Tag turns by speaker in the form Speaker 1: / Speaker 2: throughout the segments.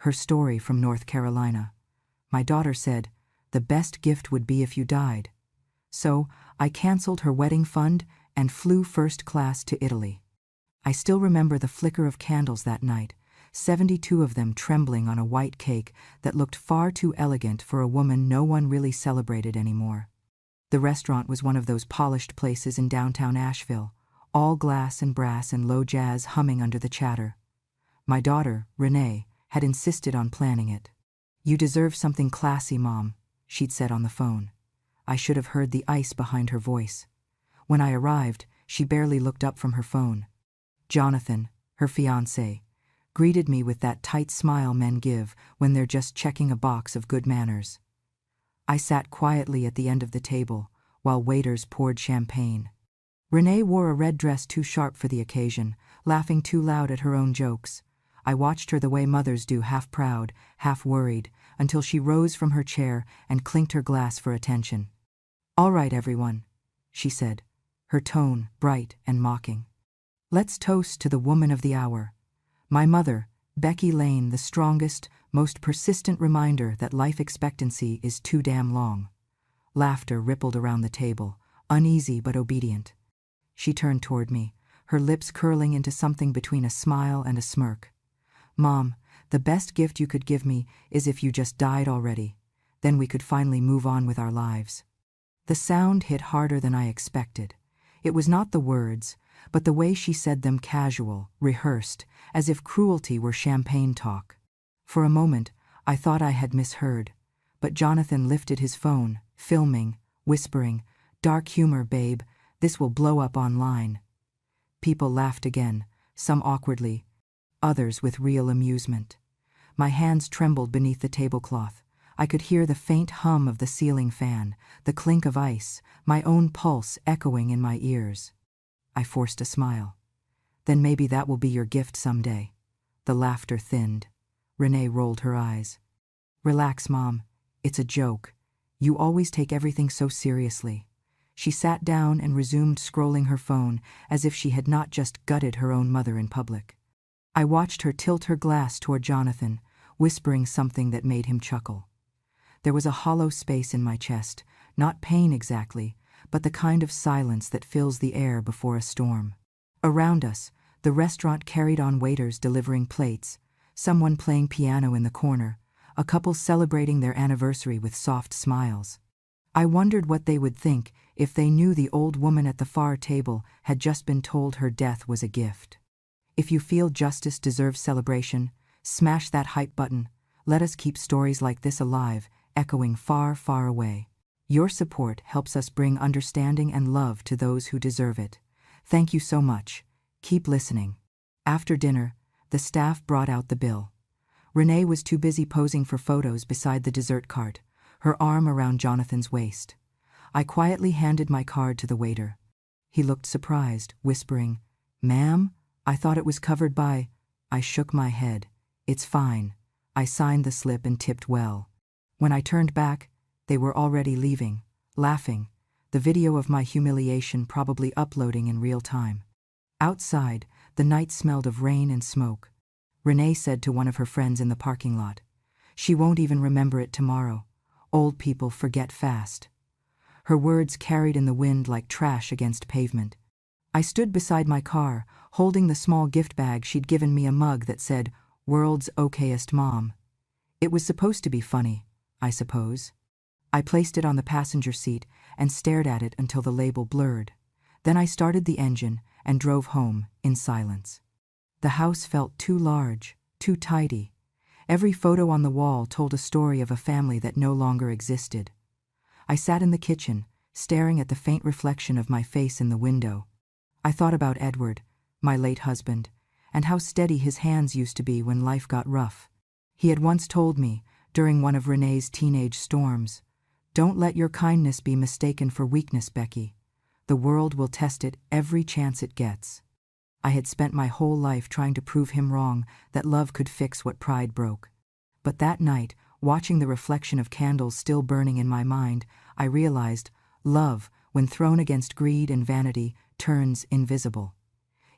Speaker 1: her story from North Carolina. My daughter said, "The best gift would be if you died." So, I canceled her wedding fund and flew first class to Italy. I still remember the flicker of candles that night, 72 of them trembling on a white cake that looked far too elegant for a woman no one really celebrated anymore. The restaurant was one of those polished places in downtown Asheville, all glass and brass and low jazz humming under the chatter. My daughter, Renee, had insisted on planning it. "You deserve something classy, Mom," she'd said on the phone. I should have heard the ice behind her voice. When I arrived, she barely looked up from her phone. Jonathan, her fiancé, greeted me with that tight smile men give when they're just checking a box of good manners. I sat quietly at the end of the table while waiters poured champagne. Renee wore a red dress too sharp for the occasion, laughing too loud at her own jokes. I watched her the way mothers do, half proud, half worried, until she rose from her chair and clinked her glass for attention. "All right, everyone," she said, her tone bright and mocking. "Let's toast to the woman of the hour. My mother, Becky Lane, the strongest, most persistent reminder that life expectancy is too damn long." Laughter rippled around the table, uneasy but obedient. She turned toward me, her lips curling into something between a smile and a smirk. "Mom, the best gift you could give me is if you just died already. Then we could finally move on with our lives." The sound hit harder than I expected. It was not the words, but the way she said them, casual, rehearsed, as if cruelty were champagne talk. For a moment, I thought I had misheard, but Jonathan lifted his phone, filming, whispering, "Dark humor, babe, this will blow up online." People laughed again, some awkwardly, others with real amusement. My hands trembled beneath the tablecloth. I could hear the faint hum of the ceiling fan, the clink of ice, my own pulse echoing in my ears. I forced a smile. "Then maybe that will be your gift someday." The laughter thinned. Renee rolled her eyes. "Relax, Mom. It's a joke. You always take everything so seriously." She sat down and resumed scrolling her phone as if she had not just gutted her own mother in public. I watched her tilt her glass toward Jonathan, whispering something that made him chuckle. There was a hollow space in my chest, not pain exactly, but the kind of silence that fills the air before a storm. Around us, the restaurant carried on, waiters delivering plates, someone playing piano in the corner, a couple celebrating their anniversary with soft smiles. I wondered what they would think if they knew the old woman at the far table had just been told her death was a gift. If you feel justice deserves celebration, smash that hype button. Let us keep stories like this alive, echoing far, far away. Your support helps us bring understanding and love to those who deserve it. Thank you so much. Keep listening. After dinner, the staff brought out the bill. Renee was too busy posing for photos beside the dessert cart, her arm around Jonathan's waist. I quietly handed my card to the waiter. He looked surprised, whispering, "Ma'am, I thought it was covered by—" I shook my head. "It's fine." I signed the slip and tipped well. When I turned back, they were already leaving, laughing, the video of my humiliation probably uploading in real time. Outside, the night smelled of rain and smoke. Renee said to one of her friends in the parking lot, "She won't even remember it tomorrow. Old people forget fast." Her words carried in the wind like trash against pavement. I stood beside my car, holding the small gift bag she'd given me, a mug that said, "World's okayest mom." It was supposed to be funny, I suppose. I placed it on the passenger seat and stared at it until the label blurred. Then I started the engine and drove home in silence. The house felt too large, too tidy. Every photo on the wall told a story of a family that no longer existed. I sat in the kitchen, staring at the faint reflection of my face in the window. I thought about Edward, my late husband, and how steady his hands used to be when life got rough. He had once told me, during one of Renee's teenage storms, "Don't let your kindness be mistaken for weakness, Becky. The world will test it every chance it gets." I had spent my whole life trying to prove him wrong, that love could fix what pride broke. But that night, watching the reflection of candles still burning in my mind, I realized love, when thrown against greed and vanity, turns invisible.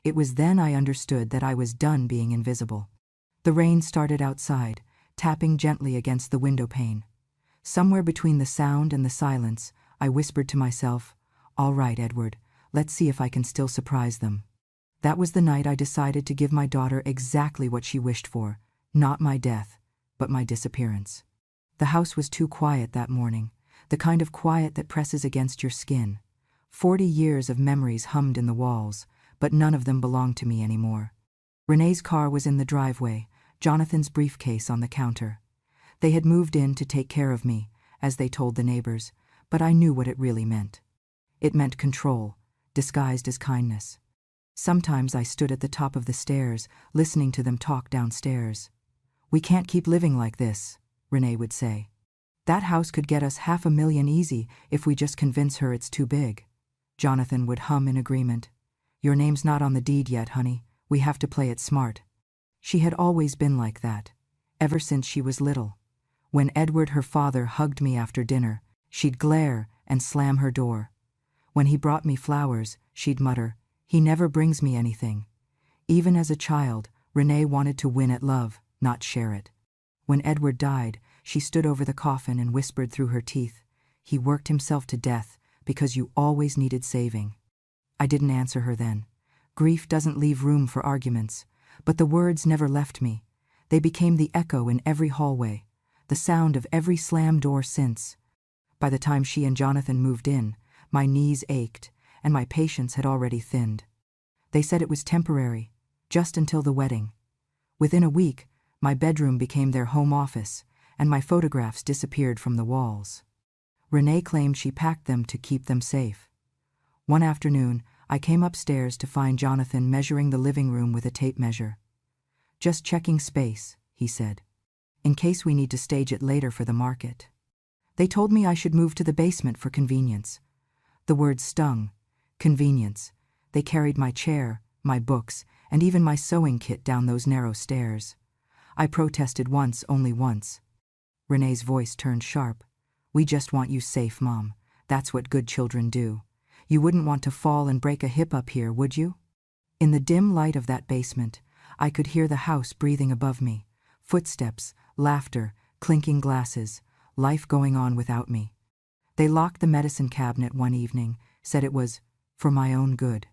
Speaker 1: It was then I understood that I was done being invisible. The rain started outside, tapping gently against the window pane. Somewhere between the sound and the silence, I whispered to myself, "All right, Edward, let's see if I can still surprise them." That was the night I decided to give my daughter exactly what she wished for, not my death, but my disappearance. The house was too quiet that morning, the kind of quiet that presses against your skin. 40 years of memories hummed in the walls, but none of them belonged to me anymore. Renee's car was in the driveway, Jonathan's briefcase on the counter. They had moved in to take care of me, as they told the neighbors, but I knew what it really meant. It meant control, disguised as kindness. Sometimes I stood at the top of the stairs, listening to them talk downstairs. "We can't keep living like this," Renee would say. "That house could get us $500,000 easy if we just convince her it's too big." Jonathan would hum in agreement. "Your name's not on the deed yet, honey. We have to play it smart." She had always been like that, ever since she was little. When Edward, her father, hugged me after dinner, she'd glare and slam her door. When he brought me flowers, she'd mutter, "He never brings me anything." Even as a child, Renee wanted to win at love, not share it. When Edward died, she stood over the coffin and whispered through her teeth, "He worked himself to death because you always needed saving." I didn't answer her then. Grief doesn't leave room for arguments, but the words never left me. They became the echo in every hallway, the sound of every slammed door since. By the time she and Jonathan moved in, my knees ached, and my patience had already thinned. They said it was temporary, just until the wedding. Within a week, my bedroom became their home office, and my photographs disappeared from the walls. Renee claimed she packed them to keep them safe. One afternoon, I came upstairs to find Jonathan measuring the living room with a tape measure. "Just checking space," he said, "in case we need to stage it later for the market." They told me I should move to the basement for convenience. The word stung. Convenience. They carried my chair, my books, and even my sewing kit down those narrow stairs. I protested once, only once. Renee's voice turned sharp. "We just want you safe, Mom. That's what good children do. You wouldn't want to fall and break a hip up here, would you?" In the dim light of that basement, I could hear the house breathing above me. Footsteps, laughter, clinking glasses, life going on without me. They locked the medicine cabinet one evening, said it was for my own good.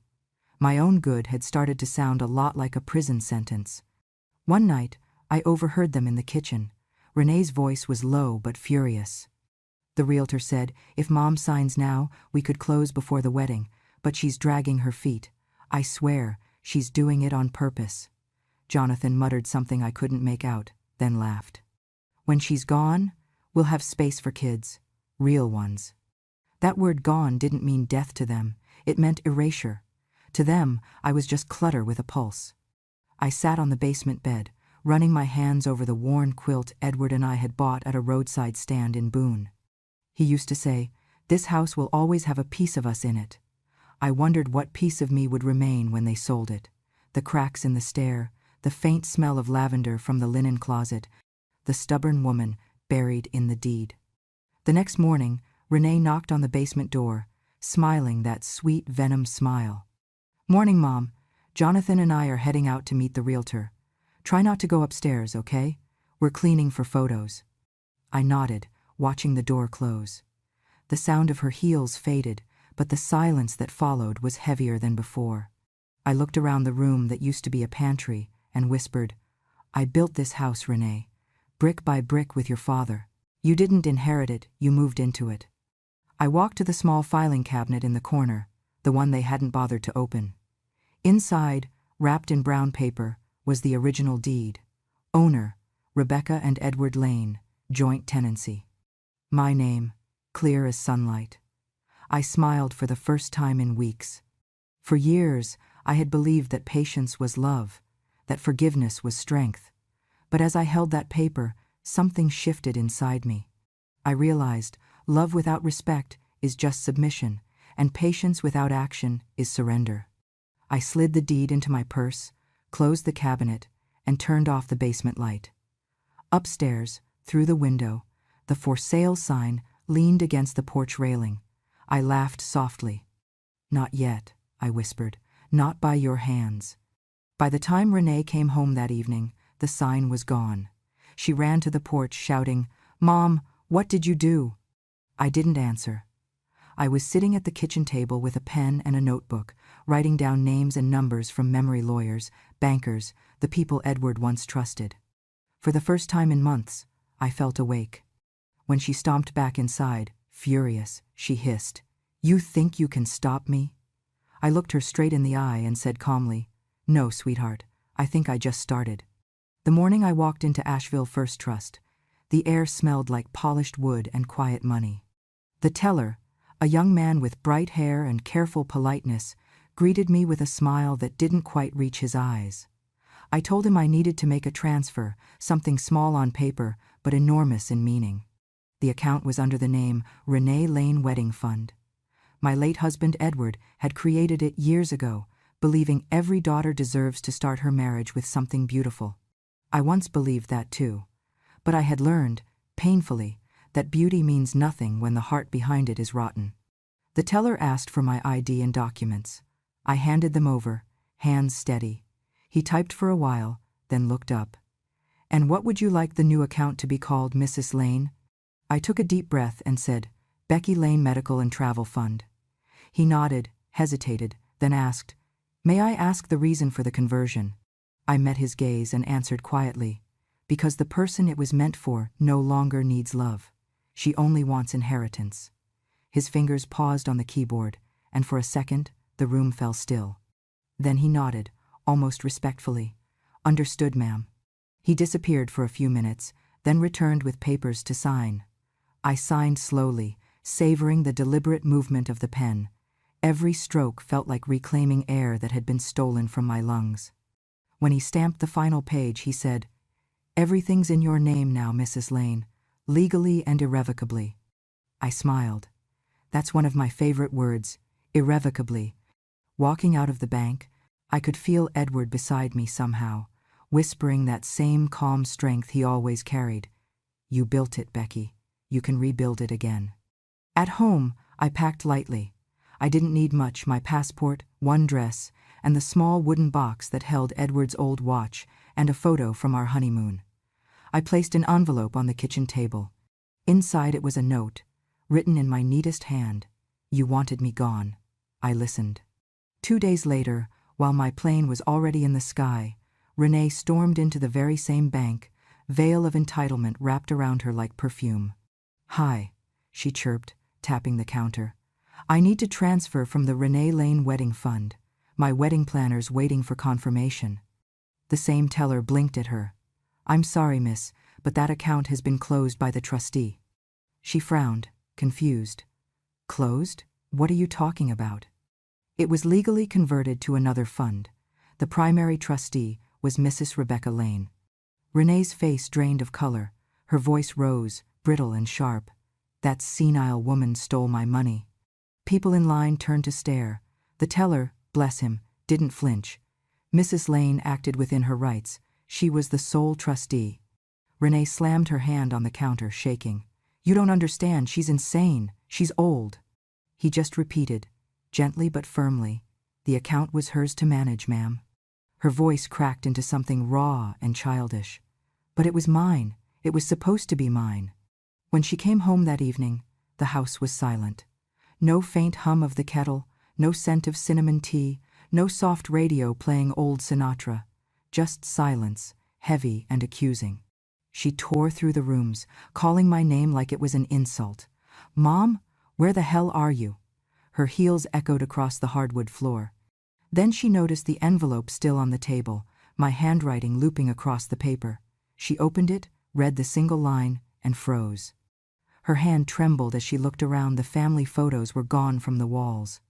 Speaker 1: My own good had started to sound a lot like a prison sentence. One night, I overheard them in the kitchen. Renee's voice was low but furious. The realtor said, "If Mom signs now, we could close before the wedding, but she's dragging her feet. I swear, she's doing it on purpose." Jonathan muttered something I couldn't make out, then laughed. "When she's gone, we'll have space for kids. Real ones." That word "gone" didn't mean death to them. It meant erasure. To them, I was just clutter with a pulse. I sat on the basement bed, running my hands over the worn quilt Edward and I had bought at a roadside stand in Boone. He used to say, "This house will always have a piece of us in it." I wondered what piece of me would remain when they sold it. The cracks in the stair, the faint smell of lavender from the linen closet, the stubborn woman buried in the deed. The next morning, Renee knocked on the basement door, smiling that sweet venom smile. "Morning, Mom. Jonathan and I are heading out to meet the realtor. Try not to go upstairs, okay? We're cleaning for photos." I nodded, watching the door close. The sound of her heels faded, but the silence that followed was heavier than before. I looked around the room that used to be a pantry and whispered, "I built this house, Renee, brick by brick with your father. You didn't inherit it, you moved into it." I walked to the small filing cabinet in the corner, the one they hadn't bothered to open. Inside, wrapped in brown paper, was the original deed. Owner, Rebecca and Edward Lane, joint tenancy. My name, clear as sunlight. I smiled for the first time in weeks. For years, I had believed that patience was love, that forgiveness was strength. But as I held that paper, something shifted inside me. I realized love without respect is just submission, and patience without action is surrender. I slid the deed into my purse, closed the cabinet, and turned off the basement light. Upstairs, through the window, the "For Sale" sign leaned against the porch railing. I laughed softly. "Not yet," I whispered, "not by your hands." By the time Renee came home that evening, the sign was gone. She ran to the porch, shouting, "Mom, what did you do?" I didn't answer. I was sitting at the kitchen table with a pen and a notebook, writing down names and numbers from memory lawyers, bankers, the people Edward once trusted. For the first time in months, I felt awake. When she stomped back inside, furious, she hissed, "You think you can stop me?" I looked her straight in the eye and said calmly, "No, sweetheart, I think I just started." The morning I walked into Asheville First Trust, the air smelled like polished wood and quiet money. The teller, a young man with bright hair and careful politeness, greeted me with a smile that didn't quite reach his eyes. I told him I needed to make a transfer, something small on paper, but enormous in meaning. The account was under the name Renee Lane Wedding Fund. My late husband Edward had created it years ago, believing every daughter deserves to start her marriage with something beautiful. I once believed that too, but I had learned, painfully, that beauty means nothing when the heart behind it is rotten. The teller asked for my ID and documents. I handed them over, hands steady. He typed for a while, then looked up. "And what would you like the new account to be called, Mrs. Lane?" I took a deep breath and said, "Becky Lane Medical and Travel Fund." He nodded, hesitated, then asked, "May I ask the reason for the conversion?" I met his gaze and answered quietly, "Because the person it was meant for no longer needs love. She only wants inheritance." His fingers paused on the keyboard, and for a second, the room fell still. Then he nodded, almost respectfully. "Understood, ma'am." He disappeared for a few minutes, then returned with papers to sign. I signed slowly, savoring the deliberate movement of the pen. Every stroke felt like reclaiming air that had been stolen from my lungs. When he stamped the final page, he said, "Everything's in your name now, Mrs. Lane, legally and irrevocably." I smiled. That's one of my favorite words, irrevocably. Walking out of the bank, I could feel Edward beside me somehow, whispering that same calm strength he always carried. "You built it, Becky. You can rebuild it again." At home, I packed lightly. I didn't need much: my passport, one dress, and the small wooden box that held Edward's old watch and a photo from our honeymoon. I placed an envelope on the kitchen table. Inside it was a note, written in my neatest hand. "You wanted me gone." I listened. 2 days later, while my plane was already in the sky, Renee stormed into the very same bank, veil of entitlement wrapped around her like perfume. "Hi," she chirped, tapping the counter. "I need to transfer from the Renee Lane Wedding Fund. My wedding planner's waiting for confirmation." The same teller blinked at her. "I'm sorry, miss, but that account has been closed by the trustee." She frowned, confused. "Closed? What are you talking about?" It was legally converted to another fund. The primary trustee was Mrs. Rebecca Lane. Renee's face drained of color. Her voice rose, brittle and sharp. "That senile woman stole my money." People in line turned to stare. The teller, bless him, didn't flinch. Mrs. Lane acted within her rights. She was the sole trustee. Renee slammed her hand on the counter, shaking. "You don't understand. She's insane. She's old." He just repeated, gently but firmly, "The account was hers to manage, ma'am." Her voice cracked into something raw and childish. "But it was mine. It was supposed to be mine." When she came home that evening, the house was silent. No faint hum of the kettle, no scent of cinnamon tea, no soft radio playing old Sinatra. Just silence, heavy and accusing. She tore through the rooms, calling my name like it was an insult. "Mom, where the hell are you?" Her heels echoed across the hardwood floor. Then she noticed the envelope still on the table, my handwriting looping across the paper. She opened it, read the single line, and froze. Her hand trembled as she looked around. The family photos were gone from the walls.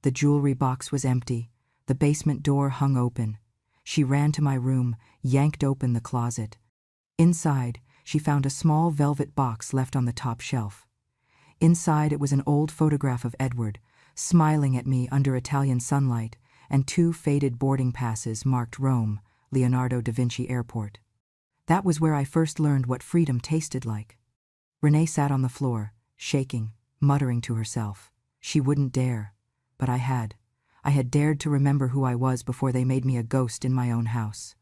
Speaker 1: The jewelry box was empty. The basement door hung open. She ran to my room, yanked open the closet. Inside, she found a small velvet box left on the top shelf. Inside it was an old photograph of Edward, smiling at me under Italian sunlight, and 2 faded boarding passes marked Rome, Leonardo da Vinci Airport. That was where I first learned what freedom tasted like. Renee sat on the floor, shaking, muttering to herself. She wouldn't dare. But I had. I had dared to remember who I was before they made me a ghost in my own house.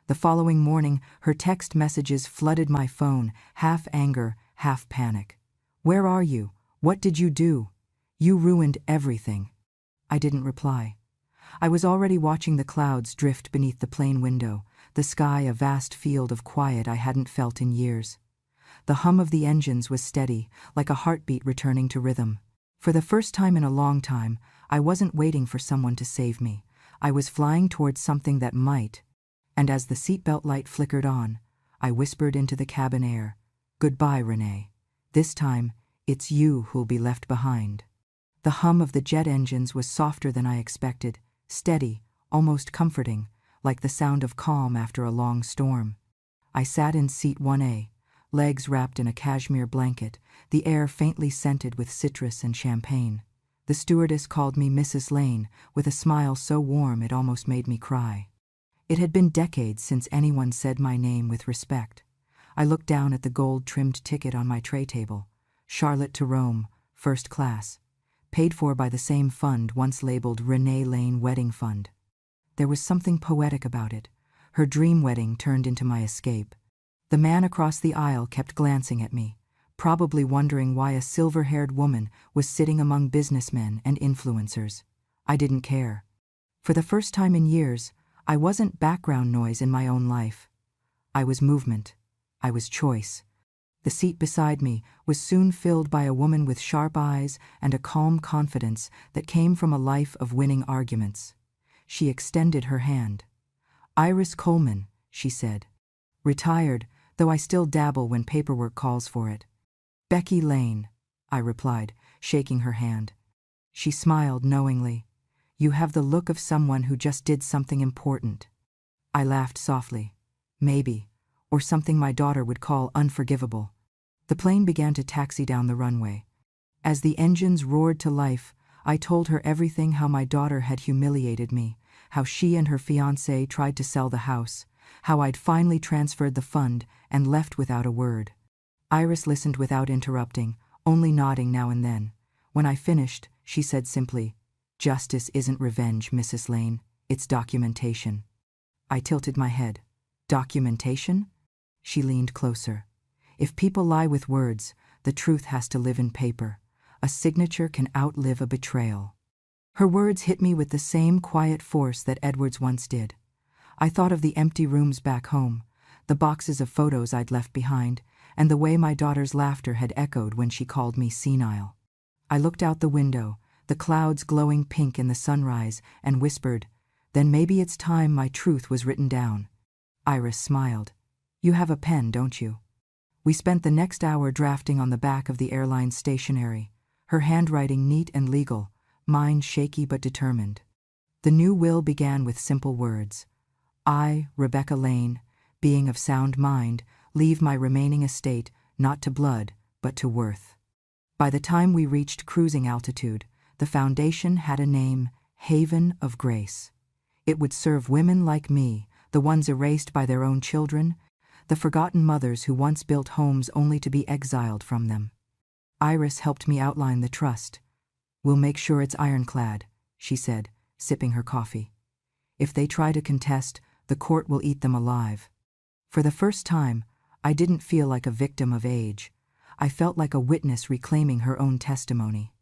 Speaker 1: The following morning, her text messages flooded my phone, half anger, half panic. "Where are you? What did you do? You ruined everything." I didn't reply. I was already watching the clouds drift beneath the plane window, the sky a vast field of quiet I hadn't felt in years. The hum of the engines was steady, like a heartbeat returning to rhythm. For the first time in a long time, I wasn't waiting for someone to save me. I was flying towards something that might. And as the seatbelt light flickered on, I whispered into the cabin air, "Goodbye, Renee. This time, it's you who'll be left behind." The hum of the jet engines was softer than I expected, steady, almost comforting, like the sound of calm after a long storm. I sat in seat 1A, legs wrapped in a cashmere blanket, the air faintly scented with citrus and champagne. The stewardess called me Mrs. Lane, with a smile so warm it almost made me cry. It had been decades since anyone said my name with respect. I looked down at the gold-trimmed ticket on my tray table. Charlotte to Rome, first class. Paid for by the same fund once labeled Renee Lane Wedding Fund. There was something poetic about it. Her dream wedding turned into my escape. The man across the aisle kept glancing at me, probably wondering why a silver-haired woman was sitting among businessmen and influencers. I didn't care. For the first time in years, I wasn't background noise in my own life. I was movement. I was choice. The seat beside me was soon filled by a woman with sharp eyes and a calm confidence that came from a life of winning arguments. She extended her hand. "Iris Coleman," she said. "Retired, though I still dabble when paperwork calls for it." "Becky Lane," I replied, shaking her hand. She smiled knowingly. "You have the look of someone who just did something important." I laughed softly. Maybe. Or something my daughter would call unforgivable. The plane began to taxi down the runway. As the engines roared to life, I told her everything: how my daughter had humiliated me, how she and her fiancé tried to sell the house, how I'd finally transferred the fund and left without a word. Iris listened without interrupting, only nodding now and then. When I finished, she said simply, "Justice isn't revenge, Mrs. Lane, it's documentation." I tilted my head. "Documentation?" She leaned closer. "If people lie with words, the truth has to live in paper. A signature can outlive a betrayal." Her words hit me with the same quiet force that Edward's once did. I thought of the empty rooms back home, the boxes of photos I'd left behind, and the way my daughter's laughter had echoed when she called me senile. I looked out the window, the clouds glowing pink in the sunrise, and whispered, "Then maybe it's time my truth was written down." Iris smiled. "You have a pen, don't you?" We spent the next hour drafting on the back of the airline's stationery, her handwriting neat and legal, mine shaky but determined. The new will began with simple words. "I, Rebecca Lane, being of sound mind, leave my remaining estate not to blood, but to worth." By the time we reached cruising altitude, the foundation had a name: Haven of Grace. It would serve women like me, the ones erased by their own children, the forgotten mothers who once built homes only to be exiled from them. Iris helped me outline the trust. "We'll make sure it's ironclad," she said, sipping her coffee. "If they try to contest, the court will eat them alive." For the first time, I didn't feel like a victim of age. I felt like a witness reclaiming her own testimony.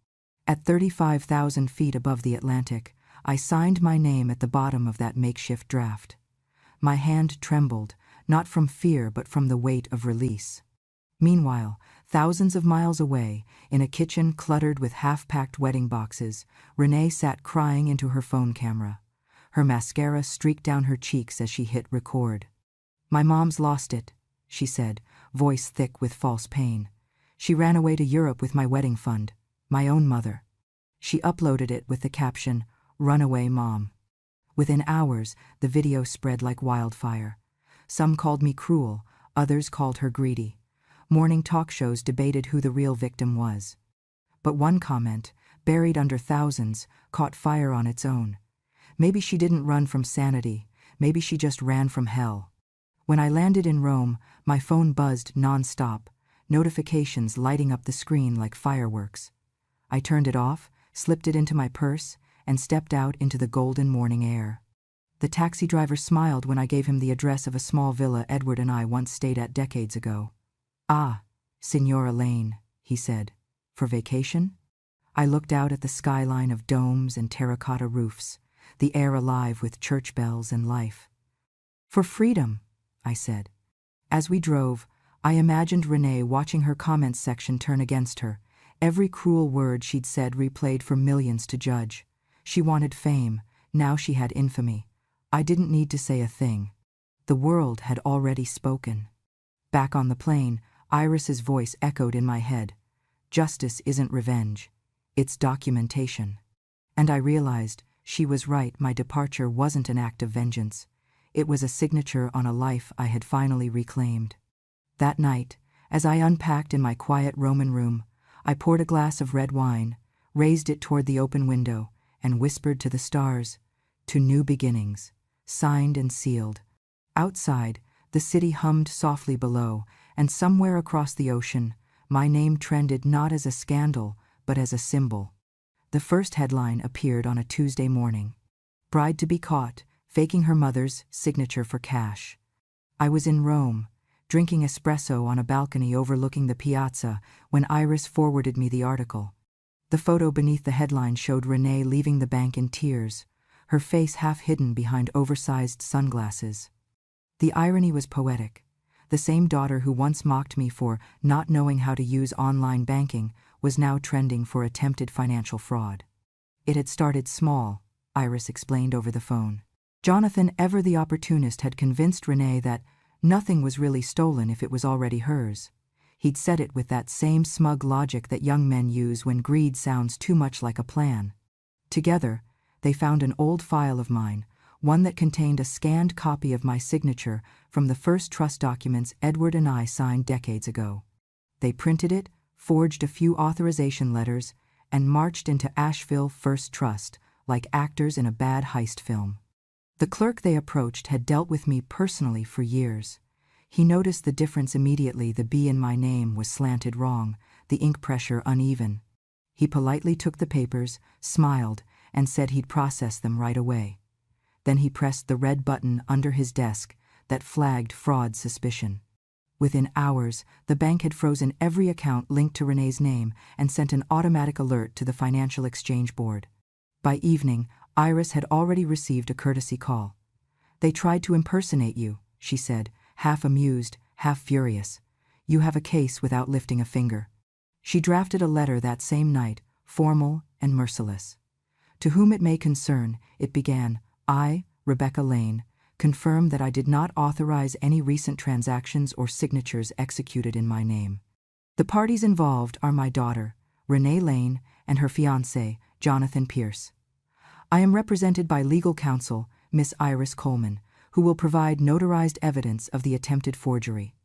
Speaker 1: At 35,000 feet above the Atlantic, I signed my name at the bottom of that makeshift draft. My hand trembled, not from fear but from the weight of release. Meanwhile, thousands of miles away, in a kitchen cluttered with half-packed wedding boxes, Renee sat crying into her phone camera. Her mascara streaked down her cheeks as she hit record. "My mom's lost it," she said, voice thick with false pain. "She ran away to Europe with my wedding fund, my own mother." She uploaded it with the caption, "Runaway Mom." Within hours, the video spread like wildfire. Some called me cruel, others called her greedy. Morning talk shows debated who the real victim was. But one comment, buried under thousands, caught fire on its own. Maybe she didn't run from sanity, maybe she just ran from hell. When I landed in Rome, my phone buzzed non-stop, notifications lighting up the screen like fireworks. I turned it off, slipped it into my purse, and stepped out into the golden morning air. The taxi driver smiled when I gave him the address of a small villa Edward and I once stayed at decades ago. "Ah, Signora Lane," he said. "For vacation?" I looked out at the skyline of domes and terracotta roofs, the air alive with church bells and life. "For freedom," I said. As we drove, I imagined Renee watching her comments section turn against her, every cruel word she'd said replayed for millions to judge. She wanted fame, now she had infamy. I didn't need to say a thing. The world had already spoken. Back on the plane, Iris's voice echoed in my head. "Justice isn't revenge. It's documentation." And I realized she was right. My departure wasn't an act of vengeance. It was a signature on a life I had finally reclaimed. That night, as I unpacked in my quiet Roman room, I poured a glass of red wine, raised it toward the open window, and whispered to the stars, "To new beginnings, signed and sealed." Outside, the city hummed softly below, and somewhere across the ocean, my name trended not as a scandal, but as a symbol. The first headline appeared on a Tuesday morning. "Bride to be caught, faking her mother's signature for cash." I was in Rome, drinking espresso on a balcony overlooking the piazza, when Iris forwarded me the article. The photo beneath the headline showed Renee leaving the bank in tears, her face half hidden behind oversized sunglasses. The irony was poetic. The same daughter who once mocked me for not knowing how to use online banking was now trending for attempted financial fraud. It had started small, Iris explained over the phone. Jonathan, ever the opportunist, had convinced Renee that nothing was really stolen if it was already hers. He'd said it with that same smug logic that young men use when greed sounds too much like a plan. Together, they found an old file of mine, one that contained a scanned copy of my signature from the first trust documents Edward and I signed decades ago. They printed it, forged a few authorization letters, and marched into Asheville First Trust like actors in a bad heist film. The clerk they approached had dealt with me personally for years. He noticed the difference immediately. The B in my name was slanted wrong, the ink pressure uneven. He politely took the papers, smiled, and said he'd process them right away. Then he pressed the red button under his desk that flagged fraud suspicion. Within hours, the bank had frozen every account linked to Renee's name and sent an automatic alert to the Financial Exchange Board. By evening, Iris had already received a courtesy call. "They tried to impersonate you," she said, half amused, half furious. "You have a case without lifting a finger." She drafted a letter that same night, formal and merciless. "To whom it may concern," it began, "I, Rebecca Lane, confirm that I did not authorize any recent transactions or signatures executed in my name. The parties involved are my daughter, Renee Lane, and her fiancé, Jonathan Pierce. I am represented by legal counsel, Miss Iris Coleman, who will provide notarized evidence of the attempted forgery."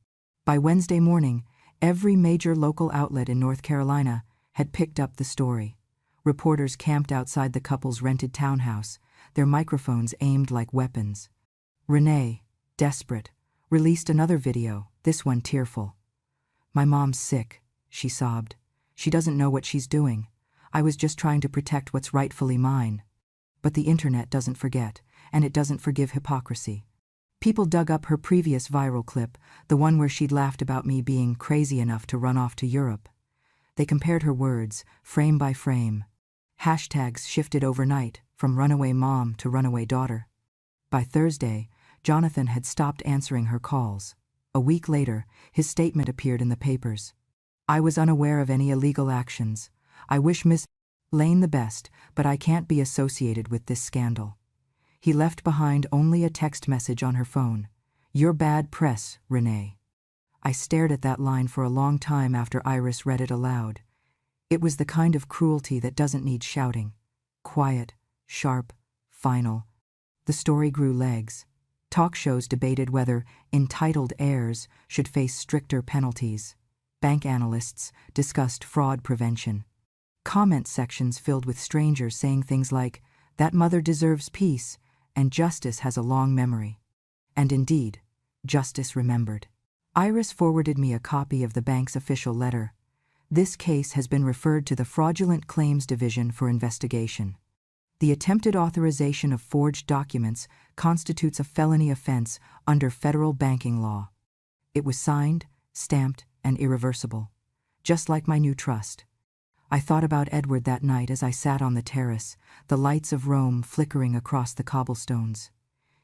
Speaker 1: By Wednesday morning, every major local outlet in North Carolina had picked up the story. Reporters camped outside the couple's rented townhouse, their microphones aimed like weapons. Renee, desperate, released another video, this one tearful. "My mom's sick," she sobbed. "She doesn't know what she's doing. I was just trying to protect what's rightfully mine." But the internet doesn't forget, and it doesn't forgive hypocrisy. People dug up her previous viral clip, the one where she'd laughed about me being crazy enough to run off to Europe. They compared her words, frame by frame. Hashtags shifted overnight, from runaway mom to runaway daughter. By Thursday, Jonathan had stopped answering her calls. A week later, his statement appeared in the papers. "I was unaware of any illegal actions. I wish Miss Lane the best, but I can't be associated with this scandal." He left behind only a text message on her phone. "You're bad press, Renee." I stared at that line for a long time after Iris read it aloud. It was the kind of cruelty that doesn't need shouting. Quiet, sharp, final. The story grew legs. Talk shows debated whether entitled heirs should face stricter penalties. Bank analysts discussed fraud prevention. Comment sections filled with strangers saying things like, "That mother deserves peace," and "Justice has a long memory." And indeed, justice remembered. Iris forwarded me a copy of the bank's official letter. "This case has been referred to the Fraudulent Claims Division for investigation." The attempted authorization of forged documents constitutes a felony offense under federal banking law. It was signed, stamped, and irreversible, just like my new trust. I thought about Edward that night as I sat on the terrace, the lights of Rome flickering across the cobblestones.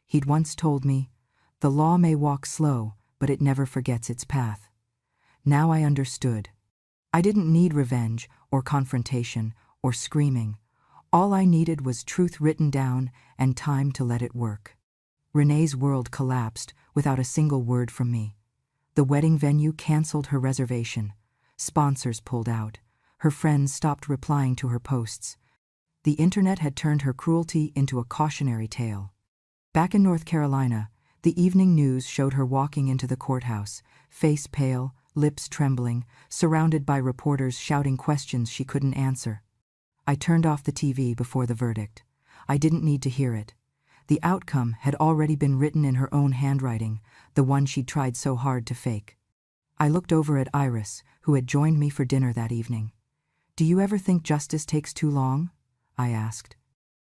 Speaker 1: He'd once told me, "The law may walk slow, but it never forgets its path." Now I understood. I didn't need revenge or confrontation or screaming. All I needed was truth written down and time to let it work. Renee's world collapsed without a single word from me. The wedding venue canceled her reservation. Sponsors pulled out. Her friends stopped replying to her posts. The internet had turned her cruelty into a cautionary tale. Back in North Carolina, the evening news showed her walking into the courthouse, face pale, lips trembling, surrounded by reporters shouting questions she couldn't answer. I turned off the TV before the verdict. I didn't need to hear it. The outcome had already been written in her own handwriting, the one she'd tried so hard to fake. I looked over at Iris, who had joined me for dinner that evening. "Do you ever think justice takes too long?" I asked.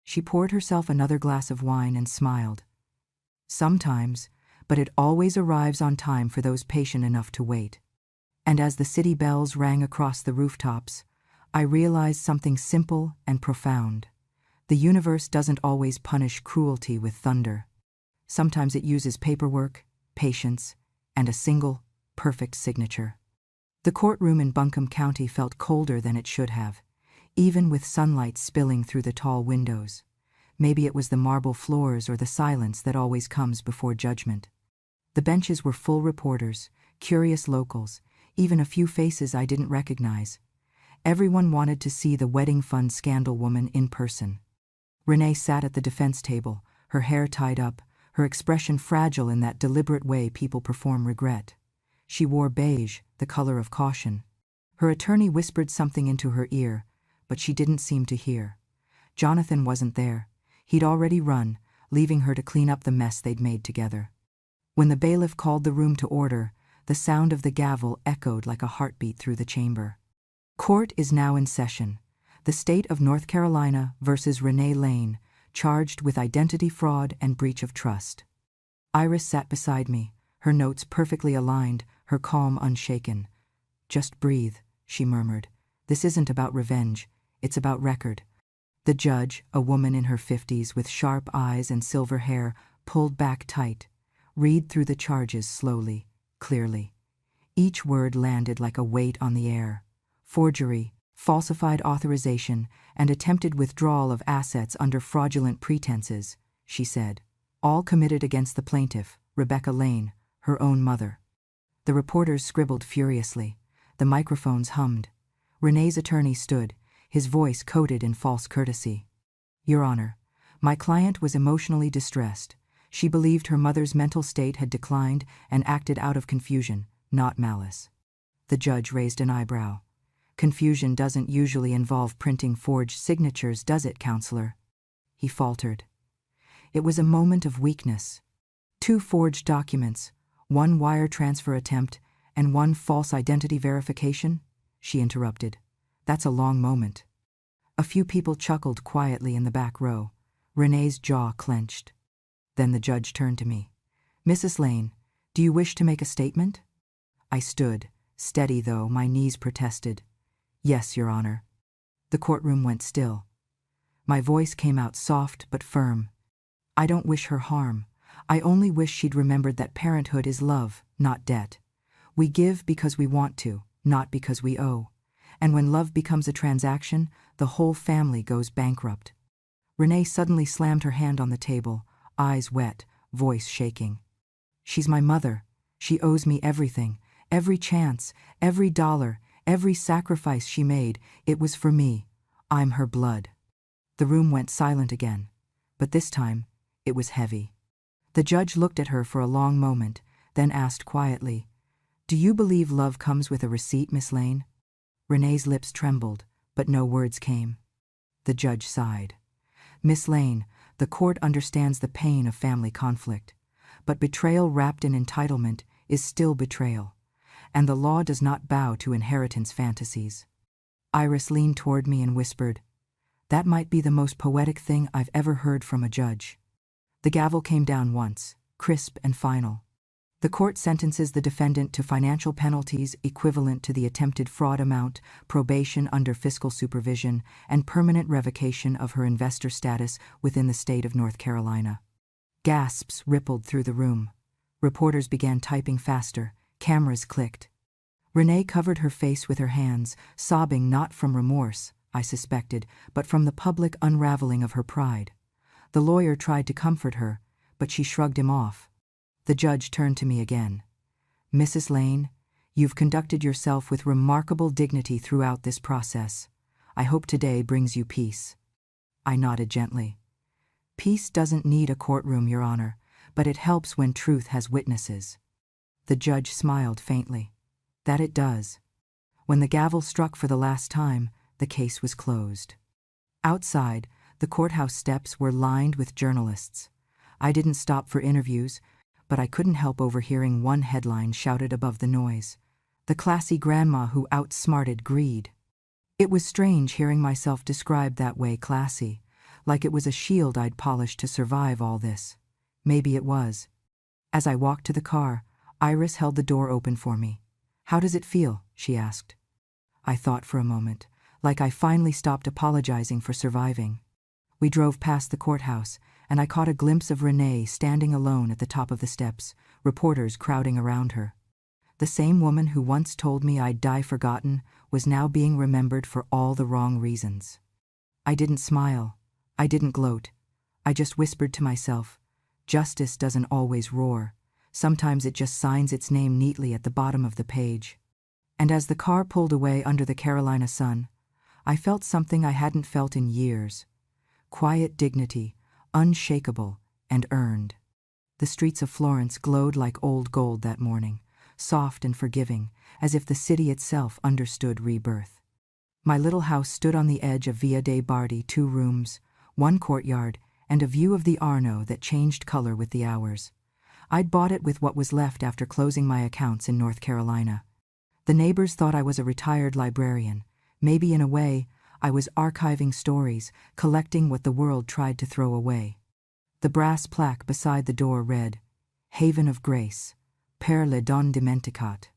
Speaker 1: She poured herself another glass of wine and smiled. "Sometimes, but it always arrives on time for those patient enough to wait." And as the city bells rang across the rooftops, I realized something simple and profound. The universe doesn't always punish cruelty with thunder. Sometimes it uses paperwork, patience, and a single, perfect signature. The courtroom in Buncombe County felt colder than it should have, even with sunlight spilling through the tall windows. Maybe it was the marble floors or the silence that always comes before judgment. The benches were full reporters, curious locals, even a few faces I didn't recognize. Everyone wanted to see the wedding fund scandal woman in person. Renee sat at the defense table, her hair tied up, her expression fragile in that deliberate way people perform regret. She wore beige, the color of caution. Her attorney whispered something into her ear, but she didn't seem to hear. Jonathan wasn't there. He'd already run, leaving her to clean up the mess they'd made together. When the bailiff called the room to order, the sound of the gavel echoed like a heartbeat through the chamber. Court is now in session. The state of North Carolina versus Renee Lane, charged with identity fraud and breach of trust. Iris sat beside me, her notes perfectly aligned, her calm unshaken. "Just breathe," she murmured. "This isn't about revenge, it's about record." The judge, a woman in her 50s with sharp eyes and silver hair, pulled back tight. "Read through the charges slowly, clearly." Each word landed like a weight on the air. "Forgery, falsified authorization, and attempted withdrawal of assets under fraudulent pretenses," she said. "All committed against the plaintiff, Rebecca Lane, her own mother." The reporters scribbled furiously. The microphones hummed. Renee's attorney stood, his voice coated in false courtesy. "Your Honor, my client was emotionally distressed. She believed her mother's mental state had declined and acted out of confusion, not malice." The judge raised an eyebrow. "Confusion doesn't usually involve printing forged signatures, does it, counselor?" He faltered. It was a moment of weakness. 2 forged documents, 1 wire transfer attempt, and 1 false identity verification? She interrupted. "That's a long moment." A few people chuckled quietly in the back row. Renee's jaw clenched. Then the judge turned to me. "Mrs. Lane, do you wish to make a statement?" I stood, steady though my knees protested. "Yes, Your Honor." The courtroom went still. My voice came out soft but firm. "I don't wish her harm. I only wish she'd remembered that parenthood is love, not debt. We give because we want to, not because we owe. And when love becomes a transaction, the whole family goes bankrupt." Renee suddenly slammed her hand on the table, eyes wet, voice shaking. "She's my mother. She owes me everything, every chance, every dollar, every sacrifice she made. It was for me. I'm her blood." The room went silent again, but this time it was heavy. The judge looked at her for a long moment, then asked quietly, "Do you believe love comes with a receipt, Miss Lane?" Renee's lips trembled, but no words came. The judge sighed. "Miss Lane, the court understands the pain of family conflict, but betrayal wrapped in entitlement is still betrayal, and the law does not bow to inheritance fantasies." Iris leaned toward me and whispered, That might be the most poetic thing I've ever heard from a judge. The gavel came down once, crisp and final. The court sentences the defendant to financial penalties equivalent to the attempted fraud amount, probation under fiscal supervision, and permanent revocation of her investor status within the state of North Carolina. Gasps rippled through the room. Reporters began typing faster. Cameras clicked. Renee covered her face with her hands, sobbing not from remorse, I suspected, but from the public unraveling of her pride. The lawyer tried to comfort her, but she shrugged him off. The judge turned to me again. "Mrs. Lane, you've conducted yourself with remarkable dignity throughout this process. I hope today brings you peace." I nodded gently. "Peace doesn't need a courtroom, Your Honor, but it helps when truth has witnesses." The judge smiled faintly. "That it does." When the gavel struck for the last time, the case was closed. Outside, the courthouse steps were lined with journalists. I didn't stop for interviews, but I couldn't help overhearing one headline shouted above the noise: "The classy grandma who outsmarted greed." It was strange hearing myself described that way, classy, like it was a shield I'd polished to survive all this. Maybe it was. As I walked to the car, Iris held the door open for me. "How does it feel?" she asked. I thought for a moment, like I finally stopped apologizing for surviving. We drove past the courthouse, and I caught a glimpse of Renee standing alone at the top of the steps, reporters crowding around her. The same woman who once told me I'd die forgotten was now being remembered for all the wrong reasons. I didn't smile. I didn't gloat. I just whispered to myself, justice doesn't always roar. Sometimes it just signs its name neatly at the bottom of the page. And as the car pulled away under the Carolina sun, I felt something I hadn't felt in years. Quiet dignity, unshakable and earned. The streets of Florence glowed like old gold that morning, soft and forgiving, as if the city itself understood rebirth. My little house stood on the edge of Via dei Bardi, 2 rooms, 1 courtyard, and a view of the Arno that changed color with the hours. I'd bought it with what was left after closing my accounts in North Carolina. The neighbors thought I was a retired librarian. Maybe in a way, I was archiving stories, collecting what the world tried to throw away. The brass plaque beside the door read, "Haven of Grace, per le donne dimenticate,"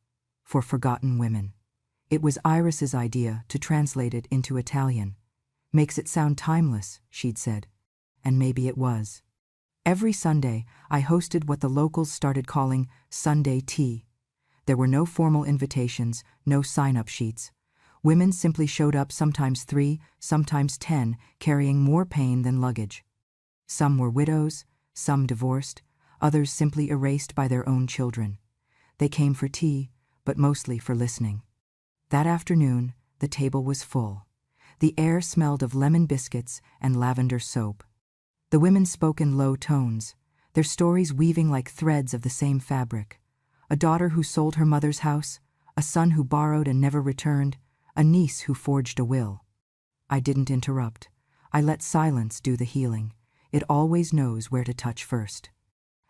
Speaker 1: for forgotten women. It was Iris's idea to translate it into Italian. "Makes it sound timeless," she'd said. And maybe it was. Every Sunday, I hosted what the locals started calling Sunday tea. There were no formal invitations, no sign-up sheets. Women simply showed up, sometimes 3, sometimes 10, carrying more pain than luggage. Some were widows, some divorced, others simply erased by their own children. They came for tea, but mostly for listening. That afternoon, the table was full. The air smelled of lemon biscuits and lavender soap. The women spoke in low tones, their stories weaving like threads of the same fabric. A daughter who sold her mother's house, a son who borrowed and never returned, a niece who forged a will. I didn't interrupt. I let silence do the healing. It always knows where to touch first.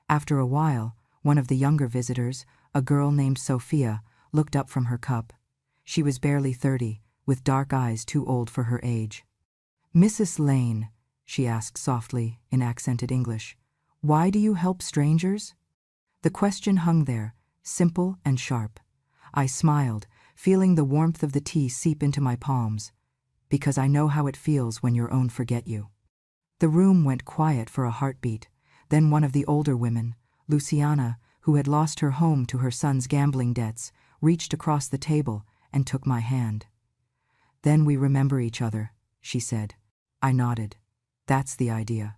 Speaker 1: After a while, one of the younger visitors, a girl named Sophia, looked up from her cup. She was barely 30, with dark eyes too old for her age. "Mrs. Lane," she asked softly in accented English, "why do you help strangers?" The question hung there, simple and sharp. I smiled, feeling the warmth of the tea seep into my palms. "Because I know how it feels when your own forget you." The room went quiet for a heartbeat. Then one of the older women, Luciana, who had lost her home to her son's gambling debts, reached across the table and took my hand. "Then we remember each other," she said. I nodded. "That's the idea."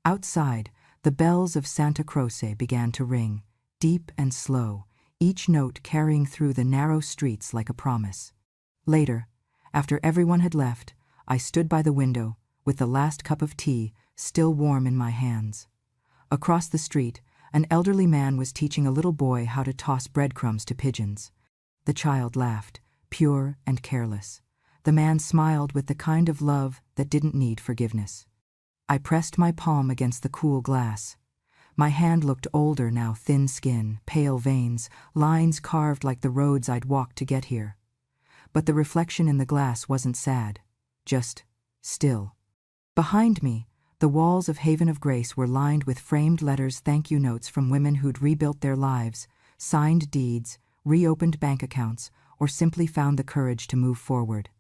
Speaker 1: Outside, the bells of Santa Croce began to ring, deep and slow, each note carrying through the narrow streets like a promise. Later, after everyone had left, I stood by the window, with the last cup of tea still warm in my hands. Across the street, an elderly man was teaching a little boy how to toss breadcrumbs to pigeons. The child laughed, pure and careless. The man smiled with the kind of love that didn't need forgiveness. I pressed my palm against the cool glass. My hand looked older now, thin skin, pale veins, lines carved like the roads I'd walked to get here. But the reflection in the glass wasn't sad, just still. Behind me, the walls of Haven of Grace were lined with framed letters, thank you notes from women who'd rebuilt their lives, signed deeds, reopened bank accounts, or simply found the courage to move forward.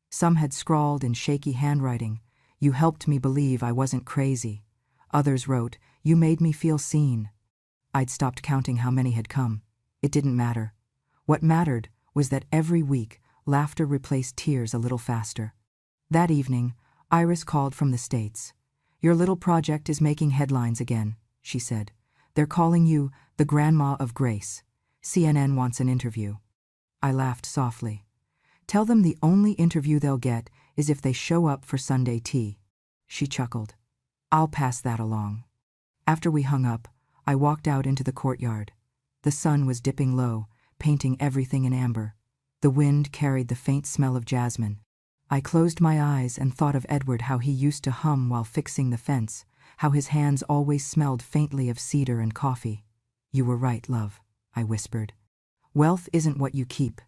Speaker 1: Some had scrawled in shaky handwriting, "You helped me believe I wasn't crazy." Others wrote, "You made me feel seen." I'd stopped counting how many had come. It didn't matter. What mattered was that every week, laughter replaced tears a little faster. That evening, Iris called from the States. "Your little project is making headlines again," she said. "They're calling you the Grandma of Grace. CNN wants an interview." I laughed softly. "Tell them the only interview they'll get is if they show up for Sunday tea." She chuckled. "I'll pass that along." After we hung up, I walked out into the courtyard. The sun was dipping low, painting everything in amber. The wind carried the faint smell of jasmine. I closed my eyes and thought of Edward, how he used to hum while fixing the fence, how his hands always smelled faintly of cedar and coffee. "You were right, love," I whispered. "Wealth isn't what you keep.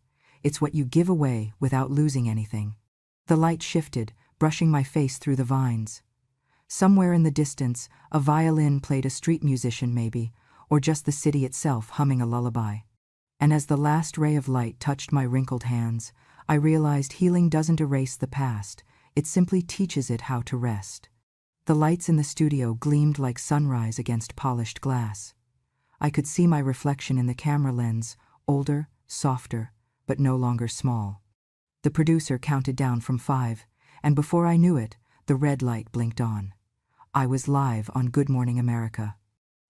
Speaker 1: It's what you give away without losing anything." The light shifted, brushing my face through the vines. Somewhere in the distance, a violin played, a street musician maybe, or just the city itself humming a lullaby. And as the last ray of light touched my wrinkled hands, I realized healing doesn't erase the past, it simply teaches it how to rest. The lights in the studio gleamed like sunrise against polished glass. I could see my reflection in the camera lens, older, softer, but no longer small. The producer counted down from 5, and before I knew it, the red light blinked on. I was live on Good Morning America.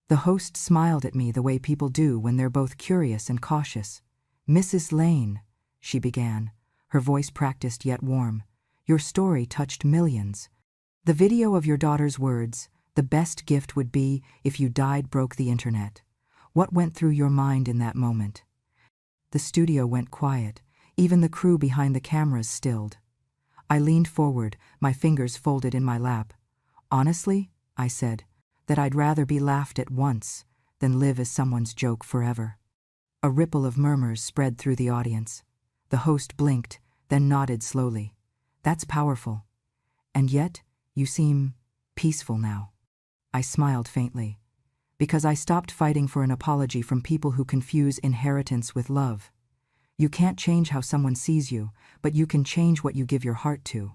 Speaker 1: The host smiled at me the way people do when they're both curious and cautious. "Mrs. Lane," she began, her voice practiced yet warm, "your story touched millions. The video of your daughter's words, 'The best gift would be if you died,' broke the internet. What went through your mind in that moment?" The studio went quiet. Even the crew behind the cameras stilled. I leaned forward, my fingers folded in my lap. "Honestly," I said, "that I'd rather be laughed at once than live as someone's joke forever." A ripple of murmurs spread through the audience. The host blinked, then nodded slowly. "That's powerful. And yet, you seem peaceful now." I smiled faintly. "Because I stopped fighting for an apology from people who confuse inheritance with love. You can't change how someone sees you, but you can change what you give your heart to."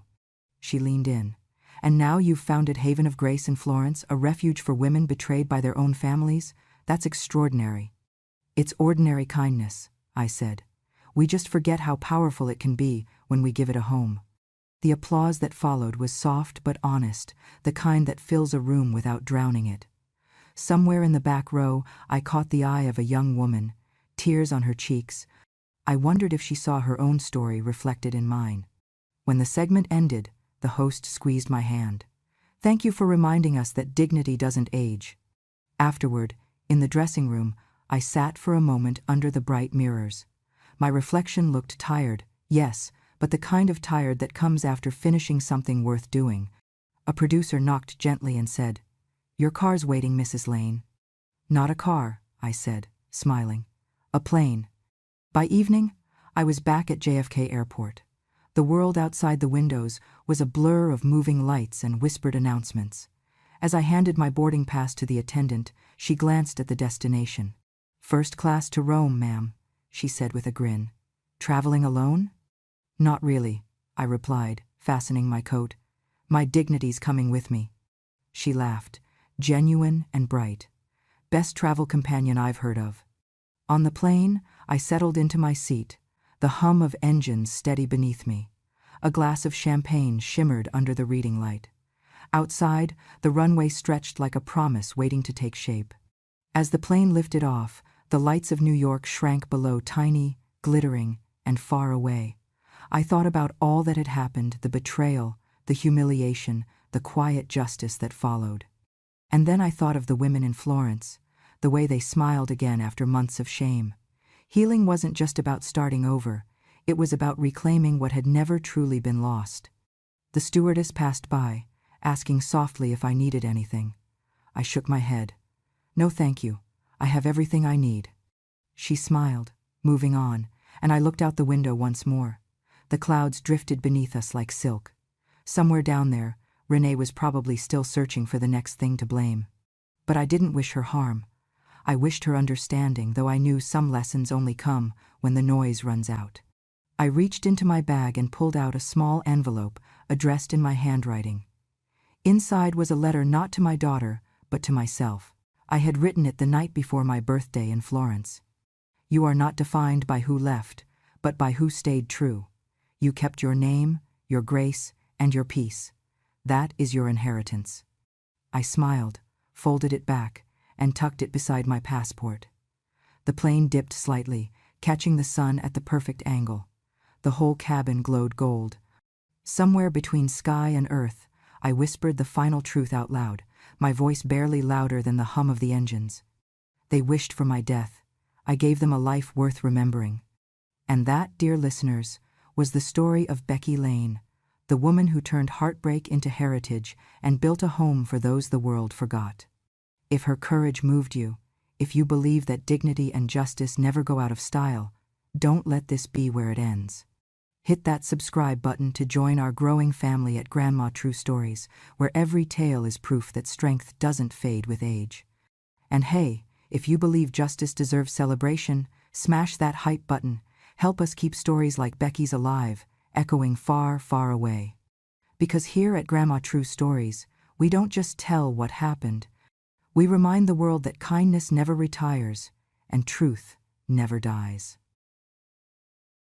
Speaker 1: She leaned in. "And now you've founded Haven of Grace in Florence, a refuge for women betrayed by their own families? That's extraordinary." "It's ordinary kindness," I said. "We just forget how powerful it can be when we give it a home." The applause that followed was soft but honest, the kind that fills a room without drowning it. Somewhere in the back row, I caught the eye of a young woman, tears on her cheeks. I wondered if she saw her own story reflected in mine. When the segment ended, the host squeezed my hand. "Thank you for reminding us that dignity doesn't age." Afterward, in the dressing room, I sat for a moment under the bright mirrors. My reflection looked tired, yes, but the kind of tired that comes after finishing something worth doing. A producer knocked gently and said, "Your car's waiting, Mrs. Lane." "Not a car," I said, smiling. "A plane." By evening, I was back at JFK Airport. The world outside the windows was a blur of moving lights and whispered announcements. As I handed my boarding pass to the attendant, she glanced at the destination. "First class to Rome, ma'am," she said with a grin. "Traveling alone?" "Not really," I replied, fastening my coat. "My dignity's coming with me." She laughed, genuine and bright. "Best travel companion I've heard of." On the plane, I settled into my seat, the hum of engines steady beneath me. A glass of champagne shimmered under the reading light. Outside, the runway stretched like a promise waiting to take shape. As the plane lifted off, the lights of New York shrank below, tiny, glittering, and far away. I thought about all that had happened, the betrayal, the humiliation, the quiet justice that followed. And then I thought of the women in Florence, the way they smiled again after months of shame. Healing wasn't just about starting over, it was about reclaiming what had never truly been lost. The stewardess passed by, asking softly if I needed anything. I shook my head. "No, thank you. I have everything I need." She smiled, moving on, and I looked out the window once more. The clouds drifted beneath us like silk. Somewhere down there, Renee was probably still searching for the next thing to blame. But I didn't wish her harm. I wished her understanding, though I knew some lessons only come when the noise runs out. I reached into my bag and pulled out a small envelope addressed in my handwriting. Inside was a letter not to my daughter, but to myself. I had written it the night before my birthday in Florence. You are not defined by who left, but by who stayed true. You kept your name, your grace, and your peace. That is your inheritance. I smiled, folded it back, and tucked it beside my passport. The plane dipped slightly, catching the sun at the perfect angle. The whole cabin glowed gold. Somewhere between sky and earth, I whispered the final truth out loud, my voice barely louder than the hum of the engines. They wished for my death. I gave them a life worth remembering. And that, dear listeners, was the story of Becky Lane, the woman who turned heartbreak into heritage and built a home for those the world forgot. If her courage moved you, if you believe that dignity and justice never go out of style, don't let this be where it ends. Hit that subscribe button to join our growing family at Grandma True Stories, where every tale is proof that strength doesn't fade with age. And hey, if you believe justice deserves celebration, smash that hype button. Help us keep stories like Becky's alive, echoing far, far away. Because here at Grandma True Stories, we don't just tell what happened. We remind the world that kindness never retires and truth never dies.